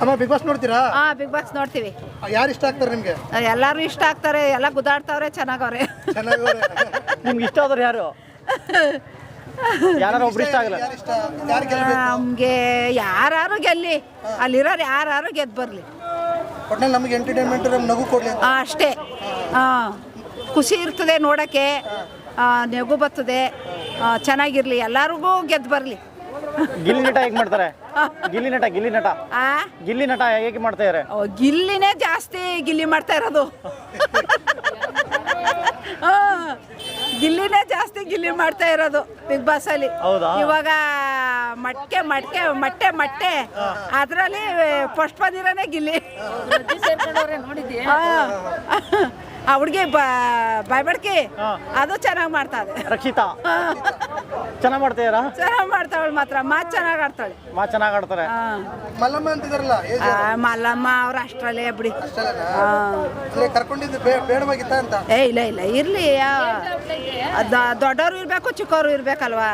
ಅಮ್ಮ big boss ನೋಡ್ತೀರಾ? Big boss ನೋಡ್ತೀವಿ. ಯಾರು ಇಷ್ಟ ಆಗ್ತಾರೆ ನಿಮ್ಗೆ? ಎಲ್ಲರೂ ಇಷ್ಟ ಆಗ್ತಾರೆ, ಎಲ್ಲ ಗುದ್ದಾಡ್ತಾವ್ರೆ, ಚೆನ್ನಾಗವ್ರೆ. ನಿಮ್ಗೆ ಇಷ್ಟ ಆದ್ರೆ ಯಾರು? ಯಾರು ಒಬ್ರು ಇಷ್ಟ ಆಗಲ್ಲ? ನಮ್ಗೆ ಯಾರು ಗೆಲ್ಲಿ, ಅಲ್ಲಿರೋರು ಯಾರು ಗೆದ್ದು ಬರ್ಲಿ, ಒಟ್ನಲ್ಲಿ ನಮಗೆ ಎಂಟರ್ಟೈನ್ಮೆಂಟ್, ನಗು ಕೊಡ್ಲಿ ಅಷ್ಟೇ. ಖುಷಿ ಇರ್ತದೆ ನೋಡೋಕ್ಕೆ, ನಗು ಬರ್ತದೆ, ಚೆನ್ನಾಗಿರ್ಲಿ, ಎಲ್ಲರಿಗೂ ಗೆದ್ದು ಬರಲಿ. ಗಿಲ್ಲಿ ನಟ ಹೇಗೆ ಮಾಡ್ತಾರೆ? ಗಿಲ್ಲಿ ನಟ ಹೇಗೆ ಮಾಡ್ತಾ ಇದ್ದಾರೆ? ಗಿಲ್ಲಿನೇ ಜಾಸ್ತಿ ಗಿಲ್ಲಿ ಮಾಡ್ತಾ ಇರೋದು. ಗಿಲ್ಲಿನೇ ಜಾಸ್ತಿ ಗಿಲ್ಲಿ ಮಾಡ್ತಾ ಇರೋದು ಬಿಗ್ ಬಾಸ್ ಅಲ್ಲಿ. ಇವಾಗ ಮಟ್ಟೆ ಅದರಲ್ಲಿ ಫಸ್ಟ್ ಬಂದಿರೋನೇ ಗಿಲ್ಲಿ. ಆ ಹುಡುಗಿ ಬಾಯ್ಬಡ್ಕಿ ಅದು ಚೆನ್ನಾಗಿ ಮಾಡ್ತಾ ಇದೆ. ರಕ್ಷಿತಾ ಚೆನ್ನಾಗಿ ಮಾಡ್ತಾರ? ಚೆನ್ನಾಗಿ ಮಾಡ್ತಾವಳು, ಮಾತ್ರ ಮಾತು ಚೆನ್ನಾಗಿ ಆಡ್ತಾಳೆ. ಆಡ್ತಾರೆ. ಮಲ್ಲಮ್ಮ ಅಂತಿದಾರಲ್ಲ, ಮಲ್ಲಮ್ಮ ಅವ್ರ ಅಷ್ಟ್ರಲ್ಲೇ ಬಿಡಿ. ಕರ್ಕೊಂಡಿದ್ದು ಬೇಡವಾಗಿತ್ತ ಅಂತ? ಇಲ್ಲ ಇರ್ಲಿ, ದೊಡ್ಡವರು ಇರ್ಬೇಕು, ಚಿಕ್ಕವರು ಇರ್ಬೇಕಲ್ವಾ?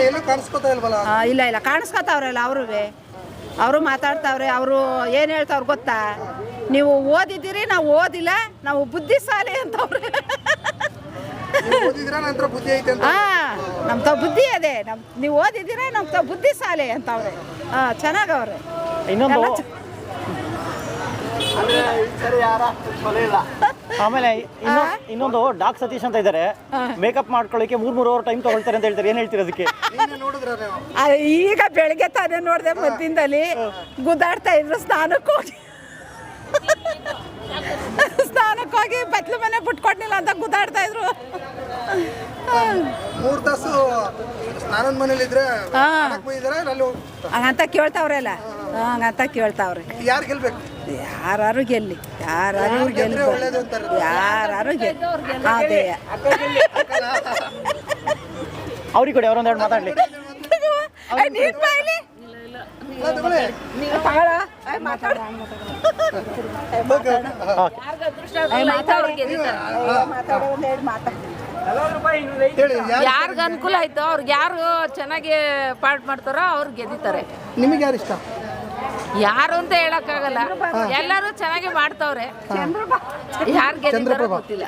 ಎಲ್ಲೂ ಕಾಣಿಸ್ಕೊತಾ ಇಲ್ವಲ್ಲ? ಇಲ್ಲ ಕಾಣಿಸ್ಕೊತಾವ್ರಲ್ಲ ಅವರು ಮಾತಾಡ್ತಾವ್ರೆ. ಅವರು ಏನು ಹೇಳ್ತಾವ್ರು ಗೊತ್ತಾ? ನೀವು ಓದಿದ್ದೀರಿ, ನಾವು ಓದಿಲ್ಲ, ನಾವು ಬುದ್ಧಿಶಾಲಿ ಅಂತವ್ರೆ. ನಮ್ ತಾವ್ ಬುದ್ಧಿ ಅದೇ, ನೀವು ಓದಿದ್ದೀರಾ, ನಮ್ ತಾವ್ ಬುದ್ಧಿಶಾಲಿ ಅಂತವ್ರೆ. ಚೆನ್ನಾಗವ್ರೆ. ಆಮೇಲೆ ಇನ್ನೊಂದು ಡಾಕ್ ಸತೀಶ್ ಅಂತ ಇದ್ದಾರೆ, ಮೇಕಪ್ ಮಾಡ್ಕೊಳ್ಳಿಕ್ಕೆ 3 ಅವರ್ ಟೈಮ್ ತಗೊಳ್ತಾರೆ ಅಂತ ಹೇಳ್ತಾರೆ. ಏನ್ ಹೇಳ್ತೀರಾ ಅದಕ್ಕೆ? ಈಗ ಬೆಳಿಗ್ಗೆ ತಾನೇ ನೋಡಿದೆ, ಮದ್ದಿಂದಲ್ಲಿ ಗುದ್ದಾಡ್ತಾ ಇದ್ರು. ಸ್ನಾನಕ್ಕೆ ಹೋಗಿ ಬತ್ಲು ಮನೆ ಬಿಟ್ಕೊಡ್ಲಿಲ್ಲ ಅಂತ ಗುದ್ದಾಡ್ತಾ ಇದ್ರು. 3 ತಾಸು ಸ್ನಾನದ ಮನೇಲಿ ಇದ್ರೆ ಹಂಗಂತ ಕೇಳ್ತಾವ್ರಲ್ಲ, ಹಂಗಂತ ಕೇಳ್ತಾವ್ರೆ. ಯಾರು ಗೆಲ್ಬೇಕು? ಯಾರು ಗೆಲ್ಲಿ, ಯಾರು ಗೆಲ್ಲಿ, ಅದೇ ಅವ್ರಿಗೆ ಕೊಡಿ, ಅವ್ರೊಂದೆರಡು ಮಾತಾಡ್ಲಿ. ಯಾರಿಗೆ ಅನುಕೂಲ ಆಯ್ತು, ಅವ್ರಿಗೆ ಯಾರು ಚೆನ್ನಾಗಿ ಪಾಠ ಮಾಡ್ತಾರೋ ಅವ್ರು ಗೆದ್ದಿತಾರೆ. ನಿಮಗೆ ಯಾರು ಇಷ್ಟ? ಯಾರು ಅಂತ ಹೇಳಕ್ಕಾಗಲ್ಲ, ಎಲ್ಲರೂ ಚೆನ್ನಾಗಿ ಮಾಡ್ತಾವ್ರೆ. ಯಾರು ಗೆದ್ದಿದ್ದಾರೋ ಗೊತ್ತಿಲ್ಲ.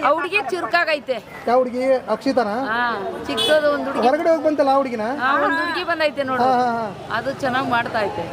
ಆ ಹುಡುಗಿ ಚುರುಕಾಗೈತೆ. ಯಾವ ಹುಡುಗಿ? ಅಕ್ಷಿತಾನ? ಚಿಕ್ಕದು ಒಂದು ಹುಡುಗಿ ಹೊರಗಡೆ ಹೋಗಿ ಬಂತಲ್ಲ, ಆ ಹುಡುಗಿನ? ಒಂದು ಹುಡುಗಿ ಬಂದೈತೆ ನೋಡು, ಅದು ಚೆನ್ನಾಗಿ ಮಾಡ್ತಾ ಐತೆ.